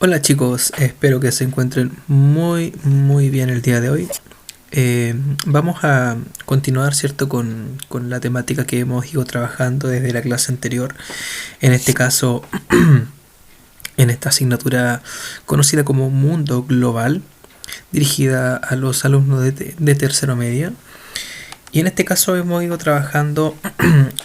Hola chicos, espero que se encuentren muy bien el día de hoy. Vamos a continuar, ¿cierto?, con la temática que hemos ido trabajando desde la clase anterior. En este caso, en esta asignatura conocida como Mundo Global, dirigida a los alumnos de tercero medio. Y en este caso hemos ido trabajando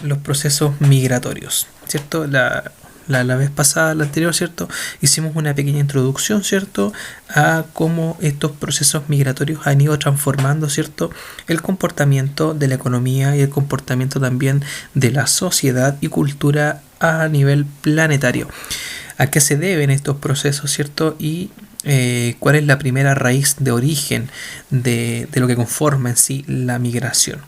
los procesos migratorios, ¿cierto? La vez pasada, la anterior, ¿cierto? Hicimos una pequeña introducción, ¿cierto? A cómo estos procesos migratorios han ido transformando, ¿cierto? El comportamiento de la economía y el comportamiento también de la sociedad y cultura a nivel planetario. ¿A qué se deben estos procesos, ¿cierto? Y cuál es la primera raíz de origen de lo que conforma en sí la migración.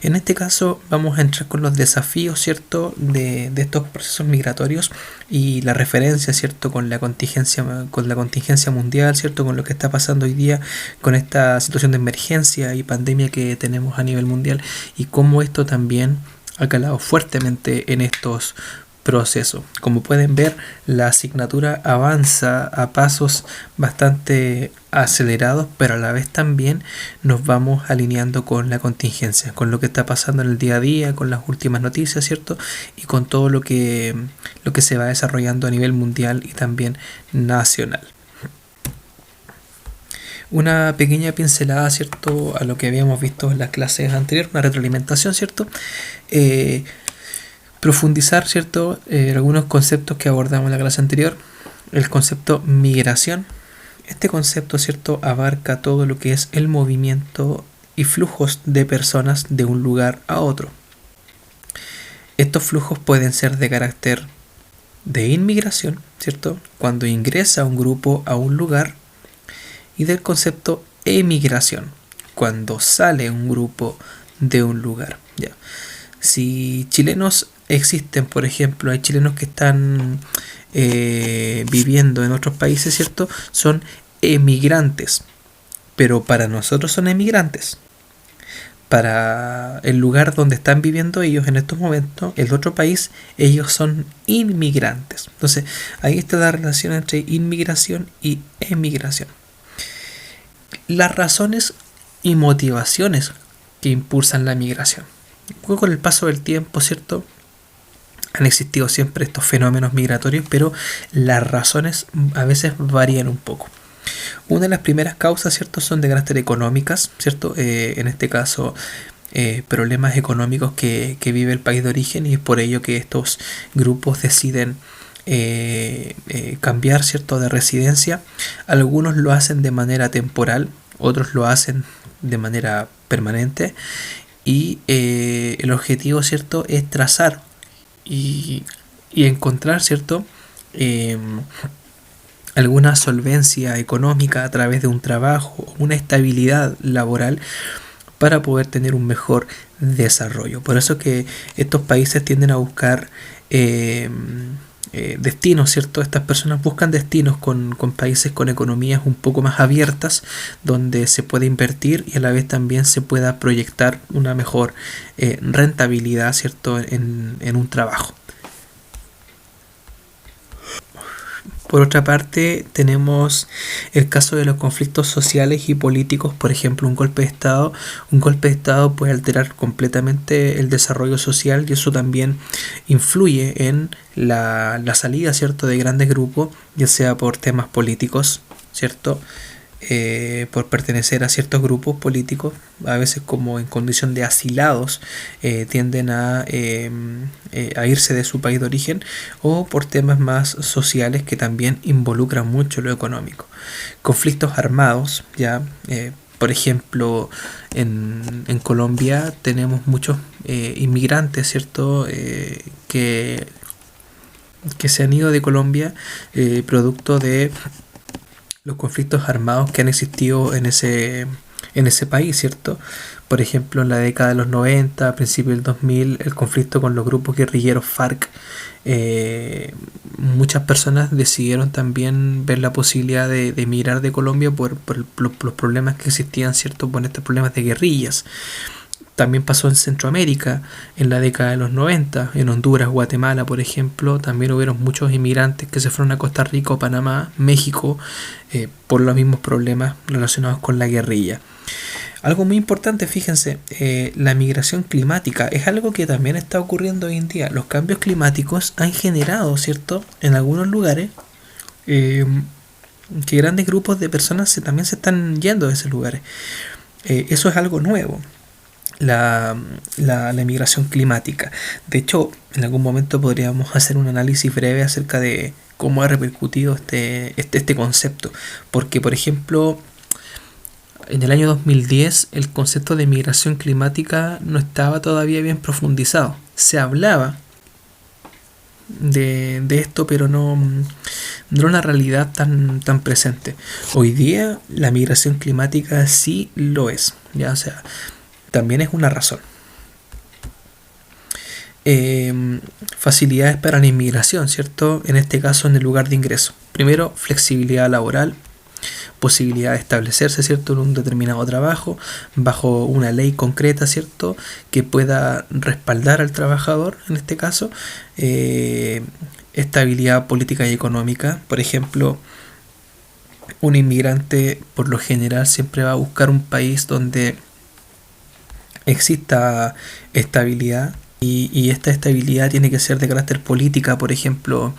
En este caso vamos a entrar con los desafíos, ¿cierto?, de estos procesos migratorios y la referencia, ¿cierto?, con la contingencia mundial, ¿cierto?, con lo que está pasando hoy día con esta situación de emergencia y pandemia que tenemos a nivel mundial y cómo esto también ha calado fuertemente en estos proceso. Como pueden ver, la asignatura avanza a pasos bastante acelerados, pero a la vez también nos vamos alineando con la contingencia, con lo que está pasando en el día a día, con las últimas noticias, ¿cierto? Y con todo lo que se va desarrollando a nivel mundial y también nacional. Una pequeña pincelada, ¿cierto?, a lo que habíamos visto en las clases anteriores, una retroalimentación, ¿cierto? Profundizar, ¿cierto?, algunos conceptos que abordamos en la clase anterior. El concepto migración. Este concepto, ¿cierto?, abarca todo lo que es el movimiento y flujos de personas de un lugar a otro. Estos flujos pueden ser de carácter de inmigración, ¿cierto?, cuando ingresa un grupo a un lugar, y del concepto emigración, cuando sale un grupo de un lugar. Ya. Si chilenos existen, por ejemplo, hay chilenos que están viviendo en otros países, ¿cierto? Son emigrantes, pero para nosotros son emigrantes. Para el lugar donde están viviendo ellos en estos momentos, el otro país, ellos son inmigrantes. Entonces, ahí está la relación entre inmigración y emigración. Las razones y motivaciones que impulsan la migración. Con el paso del tiempo, ¿cierto?, han existido siempre estos fenómenos migratorios, pero las razones a veces varían un poco. Una de las primeras causas, ¿cierto?, son de carácter económicas, ¿cierto? En este caso, problemas económicos que vive el país de origen, y es por ello que estos grupos deciden cambiar, ¿cierto?, de residencia. Algunos lo hacen de manera temporal, otros lo hacen de manera permanente, y el objetivo, ¿cierto?, es trazar y encontrar, ¿cierto?, alguna solvencia económica a través de un trabajo, una estabilidad laboral para poder tener un mejor desarrollo. Por eso que estos países tienden a buscar destinos, ¿cierto? Estas personas buscan destinos con países con economías un poco más abiertas, donde se puede invertir y a la vez también se pueda proyectar una mejor rentabilidad, ¿cierto?, en un trabajo. Por otra parte, tenemos el caso de los conflictos sociales y políticos, por ejemplo, un golpe de Estado. Un golpe de Estado puede alterar completamente el desarrollo social, y eso también influye en la salida, ¿cierto?, de grandes grupos, ya sea por temas políticos, ¿cierto?, por pertenecer a ciertos grupos políticos, a veces como en condición de asilados, tienden a irse de su país de origen, o por temas más sociales que también involucran mucho lo económico. Conflictos armados, ya por ejemplo, en Colombia tenemos muchos inmigrantes, ¿cierto?, que se han ido de Colombia producto de los conflictos armados que han existido en ese país, ¿cierto? Por ejemplo, en la década de los 90, a principios del 2000, el conflicto con los grupos guerrilleros FARC. Muchas personas decidieron también ver la posibilidad de emigrar de Colombia por los problemas que existían, ¿cierto?, por estos problemas de guerrillas. También pasó en Centroamérica en la década de los 90, en Honduras, Guatemala, por ejemplo, también hubieron muchos inmigrantes que se fueron a Costa Rica o Panamá, México, por los mismos problemas relacionados con la guerrilla. Algo muy importante, fíjense, la migración climática es algo que también está ocurriendo hoy en día. Los cambios climáticos han generado, ¿cierto?, en algunos lugares, que grandes grupos de personas también se están yendo de esos lugares. Eso es algo nuevo, la migración climática. De hecho, en algún momento podríamos hacer un análisis breve acerca de cómo ha repercutido este concepto. Porque, por ejemplo, en el año 2010 el concepto de migración climática no estaba todavía bien profundizado. Se hablaba de esto, pero no era una realidad tan presente. Hoy día la migración climática sí lo es, ya, o sea, también es una razón. Facilidades para la inmigración, ¿cierto? En este caso, en el lugar de ingreso. Primero, flexibilidad laboral, posibilidad de establecerse, ¿cierto?, en un determinado trabajo bajo una ley concreta, ¿cierto?, que pueda respaldar al trabajador, en este caso. Estabilidad política y económica. Por ejemplo, un inmigrante por lo general siempre va a buscar un país donde exista estabilidad, y esta estabilidad tiene que ser de carácter política. Por ejemplo,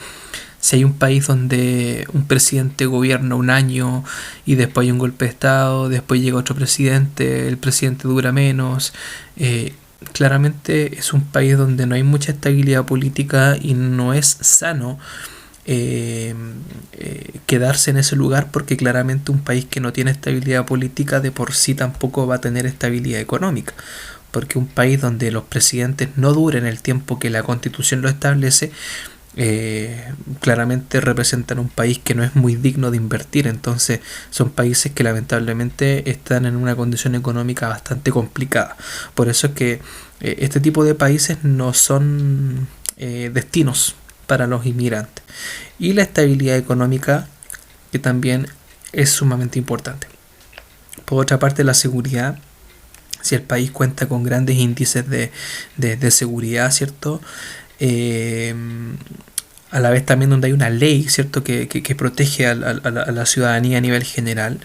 si hay un país donde un presidente gobierna un año y después hay un golpe de estado, después llega otro presidente, el presidente dura menos, claramente es un país donde no hay mucha estabilidad política y no es sano quedarse en ese lugar, porque claramente un país que no tiene estabilidad política de por sí tampoco va a tener estabilidad económica, porque un país donde los presidentes no duren el tiempo que la Constitución lo establece, claramente representan un país que no es muy digno de invertir. Entonces son países que lamentablemente están en una condición económica bastante complicada. Por eso es que este tipo de países no son destinos para los inmigrantes. Y la estabilidad económica, que también es sumamente importante. Por otra parte, la seguridad. Si el país cuenta con grandes índices de seguridad, ¿cierto?, a la vez también donde hay una ley, ¿cierto?, que protege a la ciudadanía a nivel general,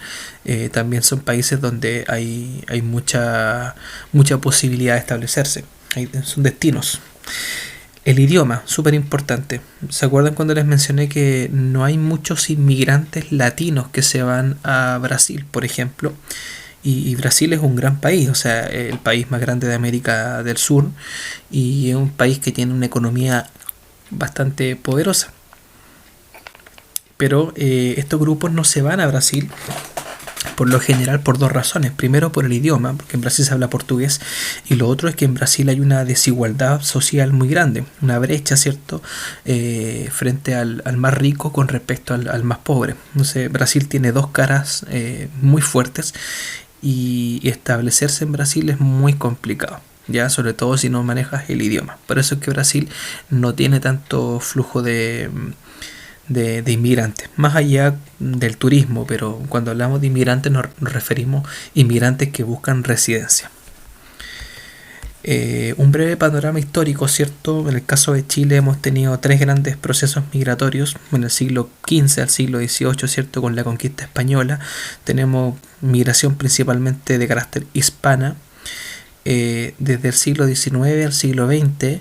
también son países donde hay mucha posibilidad de establecerse. Son destinos. El idioma, súper importante. ¿Se acuerdan cuando les mencioné que no hay muchos inmigrantes latinos que se van a Brasil, por ejemplo? Y Brasil es un gran país, o sea, el país más grande de América del Sur, y es un país que tiene una economía bastante poderosa. Pero estos grupos no se van a Brasil por lo general por dos razones. Primero, por el idioma, porque en Brasil se habla portugués, y lo otro es que en Brasil hay una desigualdad social muy grande, una brecha, ¿cierto?, frente al más rico con respecto al más pobre. Entonces Brasil tiene dos caras muy fuertes, y establecerse en Brasil es muy complicado, ya, sobre todo si no manejas el idioma. Por eso es que Brasil no tiene tanto flujo de inmigrantes, más allá del turismo, pero cuando hablamos de inmigrantes nos referimos a inmigrantes que buscan residencia. Un breve panorama histórico, ¿cierto? En el caso de Chile hemos tenido tres grandes procesos migratorios en el siglo XV al siglo XVIII, ¿cierto? Con la conquista española tenemos migración principalmente de carácter hispana. Desde el siglo XIX al siglo XX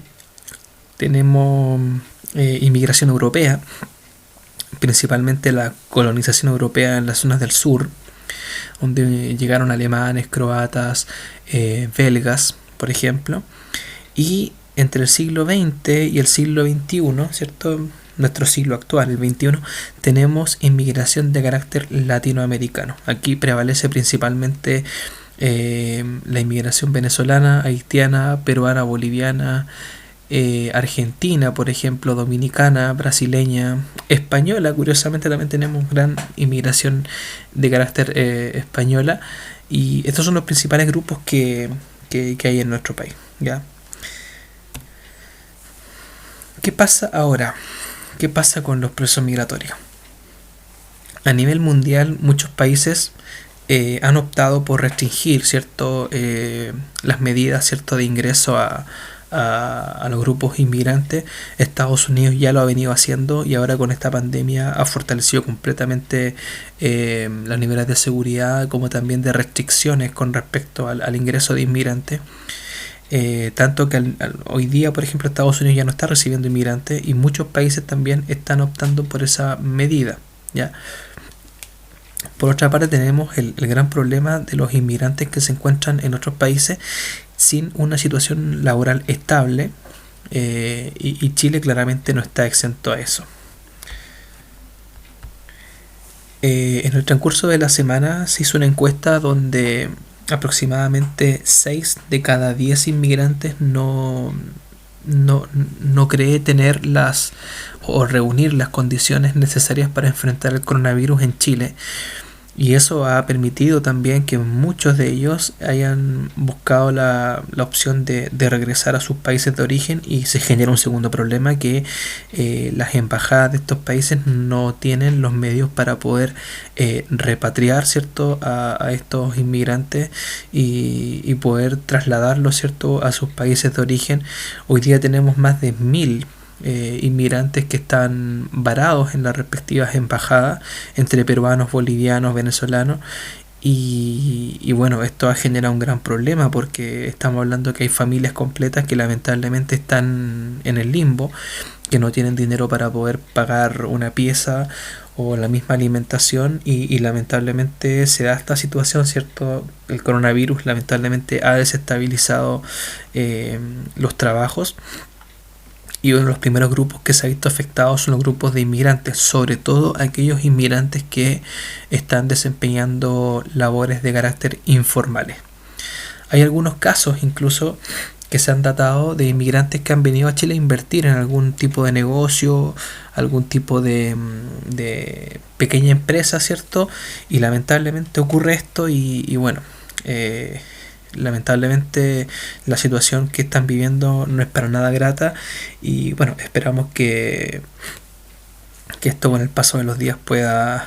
tenemos inmigración europea, principalmente la colonización europea en las zonas del sur, donde llegaron alemanes, croatas, belgas, por ejemplo. Y entre el siglo XX y el siglo XXI, ¿cierto?, nuestro siglo actual, el XXI, tenemos inmigración de carácter latinoamericano. Aquí prevalece principalmente la inmigración venezolana, haitiana, peruana, boliviana, argentina, por ejemplo, dominicana, brasileña, española. Curiosamente también tenemos gran inmigración de carácter española, y estos son los principales grupos que hay en nuestro país, ¿ya? ¿Qué pasa ahora? ¿Qué pasa con los procesos migratorios? A nivel mundial, muchos países han optado por restringir, ¿cierto? Las medidas, ¿cierto? De ingreso a los grupos inmigrantes. Estados Unidos ya lo ha venido haciendo y ahora con esta pandemia ha fortalecido completamente los niveles de seguridad como también de restricciones con respecto al ingreso de inmigrantes. Tanto que hoy día, por ejemplo, Estados Unidos ya no está recibiendo inmigrantes y muchos países también están optando por esa medida, ¿ya? Por otra parte tenemos el gran problema de los inmigrantes que se encuentran en otros países sin una situación laboral estable, y Chile claramente no está exento a eso. En el transcurso de la semana se hizo una encuesta donde aproximadamente 6 de cada 10 inmigrantes no cree tener las o reunir las condiciones necesarias para enfrentar el coronavirus en Chile. Y eso ha permitido también que muchos de ellos hayan buscado la opción de regresar a sus países de origen y se genera un segundo problema que las embajadas de estos países no tienen los medios para poder repatriar, ¿cierto? A estos inmigrantes y poder trasladarlos, ¿cierto? A sus países de origen. Hoy día tenemos más de 1000 inmigrantes que están varados en las respectivas embajadas entre peruanos, bolivianos, venezolanos y bueno, esto ha generado un gran problema porque estamos hablando que hay familias completas que lamentablemente están en el limbo, que no tienen dinero para poder pagar una pieza o la misma alimentación y lamentablemente se da esta situación, ¿cierto? El coronavirus lamentablemente ha desestabilizado los trabajos. Y uno de los primeros grupos que se ha visto afectados son los grupos de inmigrantes, sobre todo aquellos inmigrantes que están desempeñando labores de carácter informales. Hay algunos casos incluso que se han datado de inmigrantes que han venido a Chile a invertir en algún tipo de negocio, algún tipo de pequeña empresa, ¿cierto? Y lamentablemente ocurre esto y bueno, lamentablemente la situación que están viviendo no es para nada grata y bueno, esperamos que esto con el paso de los días pueda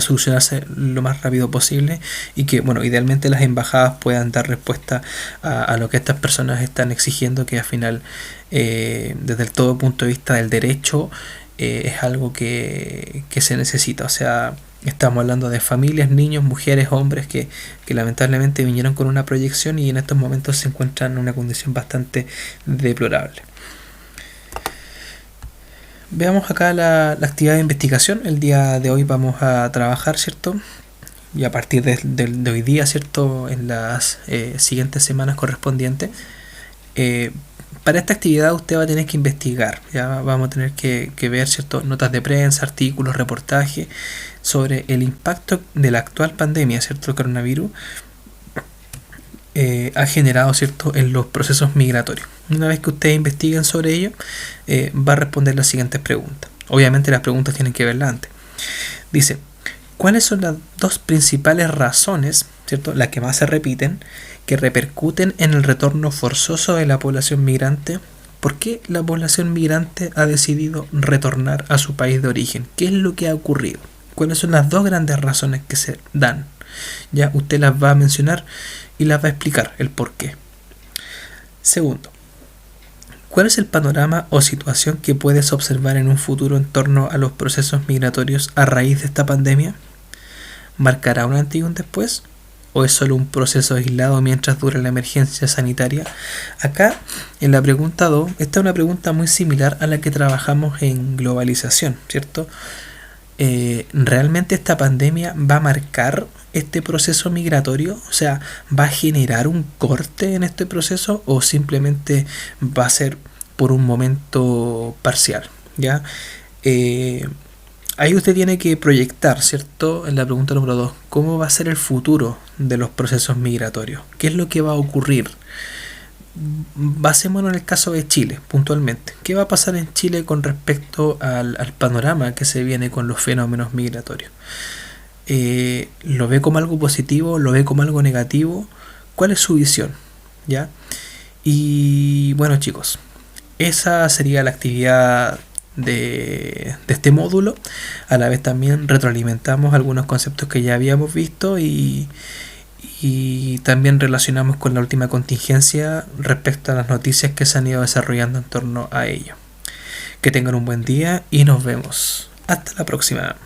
solucionarse lo más rápido posible y que bueno, idealmente las embajadas puedan dar respuesta a lo que estas personas están exigiendo, que al final desde el todo punto de vista del derecho es algo que se necesita. O sea, estamos hablando de familias, niños, mujeres, hombres que lamentablemente vinieron con una proyección y en estos momentos se encuentran en una condición bastante deplorable. Veamos acá la actividad de investigación. El día de hoy vamos a trabajar, ¿cierto? Y a partir de hoy día, ¿cierto? En las siguientes semanas correspondientes. Para esta actividad usted va a tener que investigar, ya vamos a tener que ver, ¿cierto? Notas de prensa, artículos, reportajes sobre el impacto de la actual pandemia, ¿cierto? El coronavirus ha generado, ¿cierto? En los procesos migratorios. Una vez que ustedes investiguen sobre ello, va a responder las siguientes preguntas. Obviamente las preguntas tienen que verla antes. Dice, ¿cuáles son las dos principales razones, ¿cierto? Las que más se repiten, que repercuten en el retorno forzoso de la población migrante? ¿Por qué la población migrante ha decidido retornar a su país de origen? ¿Qué es lo que ha ocurrido? ¿Cuáles son las dos grandes razones que se dan? Ya usted las va a mencionar y las va a explicar el por qué. Segundo, ¿cuál es el panorama o situación que puedes observar en un futuro en torno a los procesos migratorios a raíz de esta pandemia? ¿Marcará un antes y un después? ¿O es solo un proceso aislado mientras dura la emergencia sanitaria? Acá, en la pregunta 2, esta es una pregunta muy similar a la que trabajamos en globalización, ¿cierto? ¿Realmente esta pandemia va a marcar este proceso migratorio? O sea, ¿va a generar un corte en este proceso o simplemente va a ser por un momento parcial? ¿Ya? Ahí usted tiene que proyectar, ¿cierto? En la pregunta número 2, ¿cómo va a ser el futuro de los procesos migratorios? ¿Qué es lo que va a ocurrir? Basémonos en el caso de Chile, puntualmente. ¿Qué va a pasar en Chile con respecto al panorama que se viene con los fenómenos migratorios? ¿Lo ve como algo positivo? ¿Lo ve como algo negativo? ¿Cuál es su visión? ¿Ya? Y bueno, chicos, esa sería la actividad de este módulo. A la vez también retroalimentamos algunos conceptos que ya habíamos visto y también relacionamos con la última contingencia respecto a las noticias que se han ido desarrollando en torno a ello. Que tengan un buen día y nos vemos. Hasta la próxima.